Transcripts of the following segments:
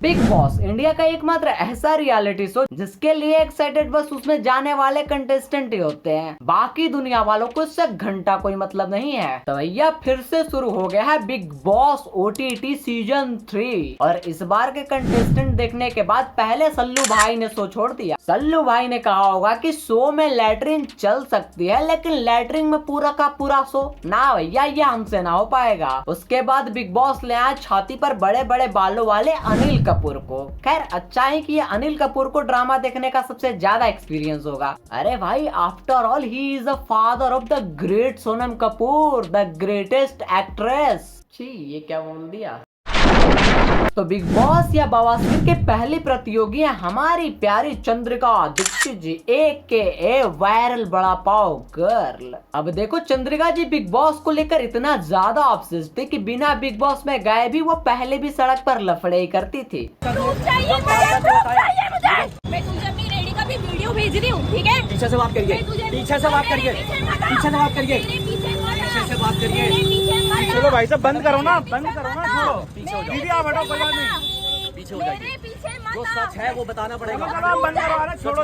Big boss India का एकमात्र ऐसा रियलिटी शो जिसके लिए एक्साइटेड बस उसमें जाने वाले कंटेस्टेंट ही होते हैं, बाकी दुनिया वालों को इससे घंटा कोई मतलब नहीं है। तो भैया फिर से शुरू हो गया है बिग बॉस OTT सीजन 3 और इस बार के कंटेस्टेंट देखने के बाद पहले सल्लू भाई ने शो छोड़ दिया। सल्लू भाई ने कहा होगा कि शो में लैटरिन चल सकती है लेकिन लैटरिन में पूरा का पूरा शो ना भैया, ये हमसे ना हो पाएगा। उसके बाद बिग बॉस ले आया छाती पर बड़े बड़े बालों वाले अनिल कपूर को। खैर अच्छा है कि ये अनिल कपूर को ड्रामा देखने का सबसे ज्यादा एक्सपीरियंस होगा। अरे भाई after all he is the father of the great Sonam Kapoor, the greatest actress. छी ये क्या बोल दिया। तो बिग बॉस या बवासीर के पहली प्रतियोगी है हमारी प्यारी चंद्रिका दीक्षित जी AKA वायरल बड़ा पाव गर्ल। अब देखो चंद्रिका जी बिग बॉस को लेकर इतना ज्यादा ऑब्सेस्ड थी कि बिना बिग बॉस में गए भी वो पहले भी सड़क पर लफड़े ही करती थी। मैं तुझे अपनी रेडी का भी वीडियो भेज रही हूँ, ठीक है? पीछे से बात करिए, पीछे से बात करिए, पीछे से बात करिए, पीछे से बात करिए। चलो भाई साहब बंद करो ना, छोड़ो। पीछे हो जाओ दीदी, आप हटो, कोई बात नहीं, पीछे हो जाइए। जो सच है वो बताना पड़ेगा। बंद करो, छोड़ो।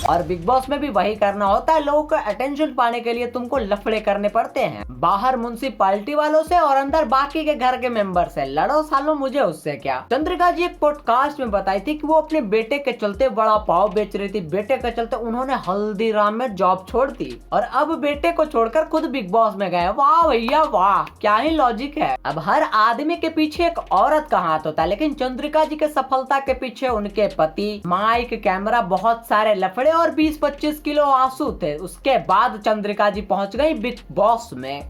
और बिग बॉस में भी वही करना होता है, लोगों का अटेंशन पाने के लिए तुमको लफड़े करने पड़ते हैं। बाहर म्युनिसिपैलिटी वालों से और अंदर बाकी के घर के मेंबर से लड़ो सालो, मुझे उससे क्या। चंद्रिका जी एक पॉडकास्ट में बताई थी कि वो अपने बेटे के चलते बड़ा पाव बेच रही थी, बेटे के चलते उन्होंने हल्दीराम में जॉब छोड़ दी और अब बेटे को छोड़कर खुद बिग बॉस में गए। वाह भैया वाह, क्या ही लॉजिक है। अब हर आदमी के पीछे एक औरत का हाथ होता है, लेकिन चंद्रिका जी के सफलता के पीछे उनके पति, माइक, कैमरा, बहुत सारे लफड़े और 20-25 किलो आंसू थे। उसके बाद चंद्रिका जी पहुंच गई बिग बॉस में।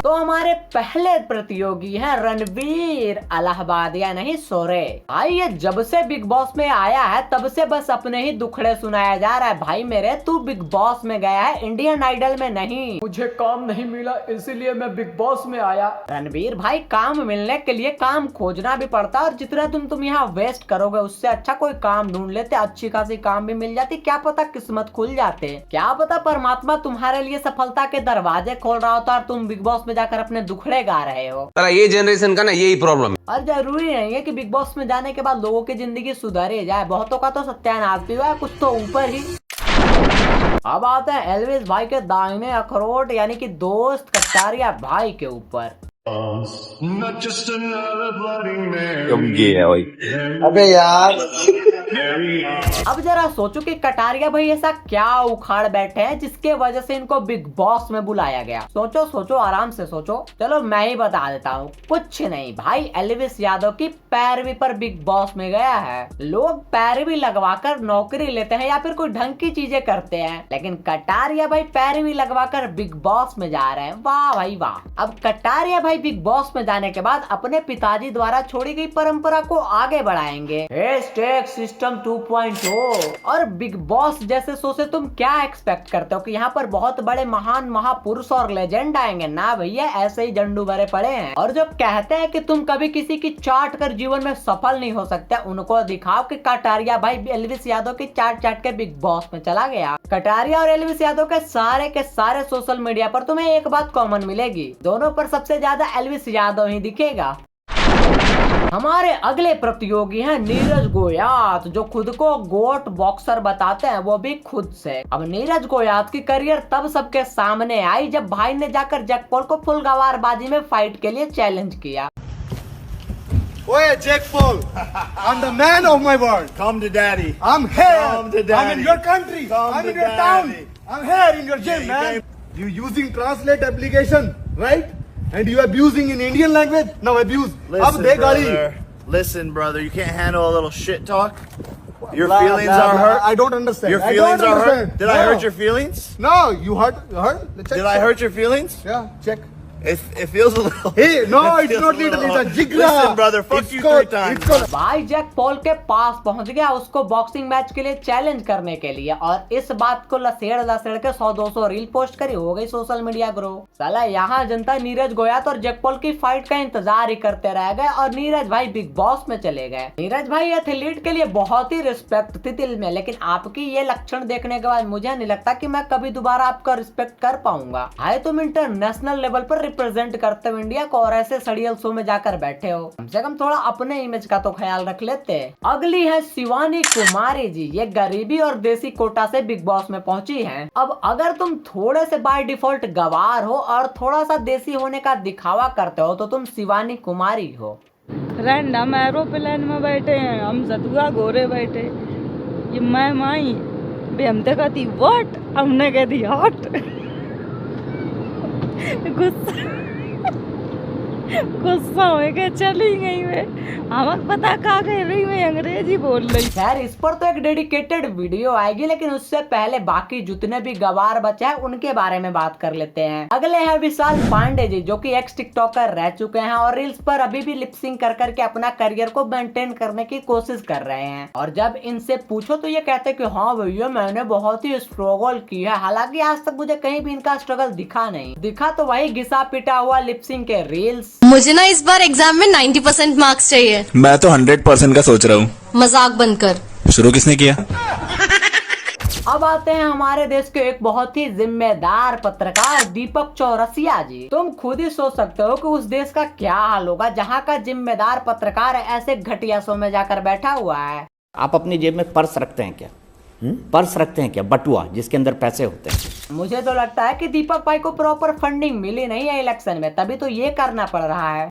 तो हमारे पहले प्रतियोगी हैं रणवीर, इलाहाबादिया नहीं सोरे। भाई ये जब से बिग बॉस में आया है तब से बस अपने ही दुखड़े सुनाया जा रहा है। भाई मेरे तू बिग बॉस में गया है, इंडियन आइडल में नहीं। मुझे काम नहीं मिला इसीलिए मैं बिग बॉस में आया। रणवीर भाई काम मिलने के लिए काम खोजना भी पड़ता है और जितना तुम यहाँ वेस्ट करोगे उससे अच्छा कोई काम ढूंढ लेते, अच्छी खासी काम भी मिल जाती, क्या पता किस्मत खुल जाते, क्या पता परमात्मा तुम्हारे लिए सफलता के दरवाजे खोल रहा होता और तुम बिग बॉस में जाकर अपने दुखड़े गा रहे हो। ये जनरेशन का ना यही प्रॉब्लम है। और जरूरी नहीं है कि बिग बॉस में जाने के बाद लोगों की जिंदगी सुधरे जाए, बहुतों का तो सत्यानाश भी हुआ है, कुछ तो ऊपर ही। अब आते हैं एल्विस भाई के दाहिने अखरोट यानी कि दोस्त कटारिया भाई के ऊपर। अबे यार अब जरा सोचो कि कटारिया भाई ऐसा क्या उखाड़ बैठे हैं जिसके वजह से इनको बिग बॉस में बुलाया गया। सोचो सोचो, आराम से सोचो। चलो मैं ही बता देता हूँ, कुछ नहीं भाई, एल्विस यादव की पैरवी पर बिग बॉस में गया है। लोग पैरवी लगवाकर नौकरी लेते हैं या फिर कोई ढंग की चीजें करते हैं, लेकिन कटारिया भाई पैरवी लगवाकर बिग बॉस में जा रहे हैं। वाह भाई वाह। अब कटारिया भाई बिग बॉस में जाने के बाद अपने पिताजी द्वारा छोड़ी गई परंपरा को आगे बढ़ाएंगे, सिस्टम 2.0। और बिग बॉस जैसे शो से तुम क्या एक्सपेक्ट करते हो कि यहाँ पर बहुत बड़े महान महापुरुष और लेजेंड आएंगे? ना भैया, ऐसे ही जंडू भरे पड़े हैं। और जो कहते हैं कि तुम कभी किसी की चाट कर जीवन में सफल नहीं हो सकते, उनको दिखाओ कि कटारिया भाई एल्विस यादव की चाट चाट के बिग बॉस में चला गया। कटारिया और एल्विस यादव के सारे सोशल मीडिया पर तुम्हें एक बात कॉमन मिलेगी, दोनों पर सबसे ज्यादा एल्विस यादव ही दिखेगा। हमारे अगले प्रतियोगी हैं नीरज गोयात, जो खुद को गोट बॉक्सर बताते हैं, वो भी खुद से। अब नीरज गोयात की करियर तब सबके सामने आई जब भाई ने जाकर जैक पॉल को फुल गवारबाजी में फाइट के लिए चैलेंज किया। Oye, Jake Paul, I'm the man of my word. Come to daddy. I'm here. Come to daddy. I'm in your country. Come I'm to in your daddy. town. I'm here in your gym, man. You using translate application, right? And you abusing in Indian language. Now abuse. Listen, Ab de gali. Listen, brother. You can't handle a little shit talk. Your Blah, feelings blah, are blah. hurt. I don't understand. Your I feelings don't are hurt. understand. Did I No. hurt your feelings? No, you hurt. Check, Did I hurt your feelings? Yeah, check. It feels a little. Hey, no, it it's feels not little. It's a jigra. Listen, brother. Fuck It's you called- 3 times. it's called- भाई Jack Paul के पास पहुंच गया उसको boxing match के लिए challenge करने के लिए, और इस बात को लसेड़ लसेड़ के 100-200 रील पोस्ट करी, हो गई सोशल मीडिया ग्रो। साला यहाँ जनता नीरज गोयात और जैक पॉल की फाइट का इंतजार ही करते रह गए और नीरज भाई बिग बॉस में चले गए। नीरज भाई एथलीट के लिए बहुत ही रिस्पेक्ट थी दिल में, लेकिन आपकी ये लक्षण देखने के बाद मुझे नहीं लगता कि मैं कभी दोबारा आपका रिस्पेक्ट कर पाऊंगा। भाई तुम इंटरनेशनल लेवल पर रिप्रेजेंट करते हो इंडिया को और ऐसे सड़ियल शो में जाकर बैठे हो, कम से कम थोड़ा अपने इमेज का तो ख्याल रख लेते। अगली है शिवानी कुमारी जी। ये गरीबी और देसी कोटा से बिग बॉस में पहुंची हैं। अब अगर तुम थोड़े से बाय डिफॉल्ट गवार हो और थोड़ा सा देसी होने का दिखावा करते हो तो तुम शिवानी कुमारी हो। रैंडम एरोप्लेन में बैठे हैं हम, सतुआ गोरे बैठे, ये मैं माई बे हम तो कहती व्हाट, हमने कह दी हॉट। गुस्सा हो गया, चली गई मैं, हमें पता कहा कह रही मैं अंग्रेजी बोल रही। खैर इस पर तो एक डेडिकेटेड वीडियो आएगी, लेकिन उससे पहले बाकी जितने भी गवार बचे हैं उनके बारे में बात कर लेते हैं। अगले हैं विशाल पांडे जी, जो कि एक्स टिकटॉकर रह चुके हैं और रील्स पर अभी भी लिपसिंग कर करके अपना करियर को मेंटेन करने की कोशिश कर रहे हैं। और जब इनसे पूछो तो ये कहते कि हाँ भैया मैंने बहुत ही स्ट्रगल की है। हालांकि आज तक मुझे कहीं भी इनका स्ट्रगल दिखा नहीं, दिखा तो वही घिसा पिटा हुआ लिपसिंग के रील्स। मुझे ना इस बार एग्जाम में 90% मार्क्स चाहिए। मैं तो 100% का सोच रहा हूँ। मजाक बंद कर। शुरू किसने किया? अब आते हैं हमारे देश के एक बहुत ही जिम्मेदार पत्रकार दीपक चौरसिया जी। तुम खुद ही सोच सकते हो कि उस देश का क्या हाल होगा जहाँ का जिम्मेदार पत्रकार ऐसे घटिया शो में जाकर बैठा हुआ है। आप अपनी जेब में पर्स रखते हैं क्या? पर्स रखते हैं क्या? बटुआ जिसके अंदर पैसे होते हैं। मुझे तो लगता है कि दीपक भाई को प्रॉपर फंडिंग मिली नहीं है इलेक्शन में, तभी तो ये करना पड़ रहा है।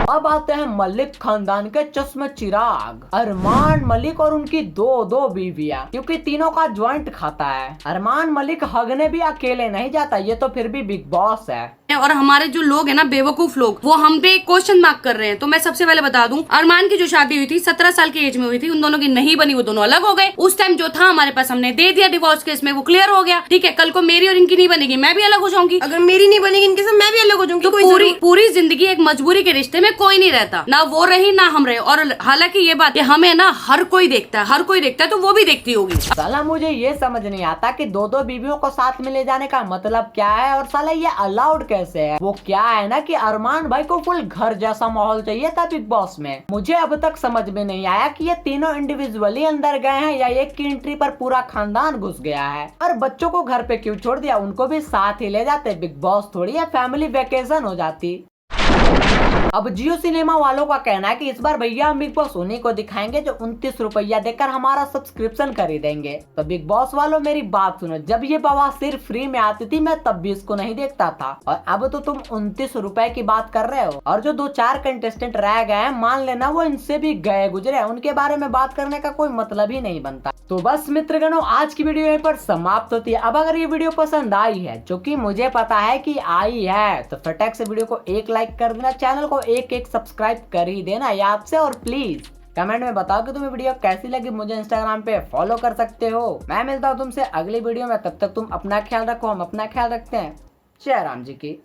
अब आते हैं मलिक खानदान के चश्मे चिराग अरमान मलिक और उनकी दो बीवियां, क्योंकि तीनों का ज्वाइंट खाता है। अरमान मलिक हगने भी अकेले नहीं जाता, ये तो फिर भी बिग बॉस है। और हमारे जो लोग हैं ना बेवकूफ लोग, वो हम पे क्वेश्चन मार्क कर रहे हैं। तो मैं सबसे पहले बता दूं, अरमान की जो शादी हुई थी 17 साल की एज में हुई थी, उन दोनों की नहीं बनी, वो दोनों अलग हो गए। उस टाइम जो था हमारे पास हमने दे दिया डिवोर्स केस में, वो क्लियर हो गया। ठीक है, कल को मेरी और इनकी नहीं बनेगी, मैं भी अलग हो जाऊंगी। अगर मेरी नहीं बनेगी इनके साथ, मैं भी अलग हो जाऊंगी। तो पूरी जिंदगी एक मजबूरी के रिश्ते में कोई नहीं रहता, ना वो रही ना हम रहे। और हालांकि ये बात हमें ना हर कोई देखता है, तो वो भी देखती होगी। साला मुझे ये समझ नहीं आता कि दो बीवियों को साथ में ले जाने का मतलब क्या है और साला ये अलाउड कैसे है। वो क्या है ना कि अरमान भाई को फुल घर जैसा माहौल चाहिए था बिग बॉस में। मुझे अब तक समझ में नहीं आया कि ये तीनों इंडिविजुअली अंदर गए हैं या एक की एंट्री पर पूरा खानदान घुस गया है। और बच्चों को घर पे क्यों छोड़ दिया, उनको भी साथ ही ले जाते। बिग बॉस थोड़ी है फैमिली वेकेशन हो जाती। अब जियो सिनेमा वालों का कहना है कि इस बार भैया हम बिग बॉस उन्हीं को दिखाएंगे जो 29 रुपया देकर हमारा सब्सक्रिप्शन खरीदेंगे। तो बिग बॉस वालों मेरी बात सुनो, जब ये बवासीर फ्री में आती थी मैं तब भी इसको नहीं देखता था, और अब तो तुम 29 रुपए की बात कर रहे हो। और जो 2-4 कंटेस्टेंट रह गए हैं, मान लेना वो इनसे भी गए गुजरे, उनके बारे में बात करने का कोई मतलब ही नहीं बनता। तो बस मित्रगणों, आज की वीडियो यहीं पर समाप्त होती है। अब अगर ये वीडियो पसंद आई है, जो कि मुझे पता है कि आई है, तो फटाक से वीडियो को एक लाइक कर देना, चैनल को एक सब्सक्राइब कर ही देना याद से। और प्लीज कमेंट में बताओ कि तुम्हें वीडियो कैसी लगी। मुझे इंस्टाग्राम पे फॉलो कर सकते हो। मैं मिलता हूँ तुमसे अगली वीडियो में, तब तक तुम अपना ख्याल रखो, हम अपना ख्याल रखते हैं। जय राम जी की।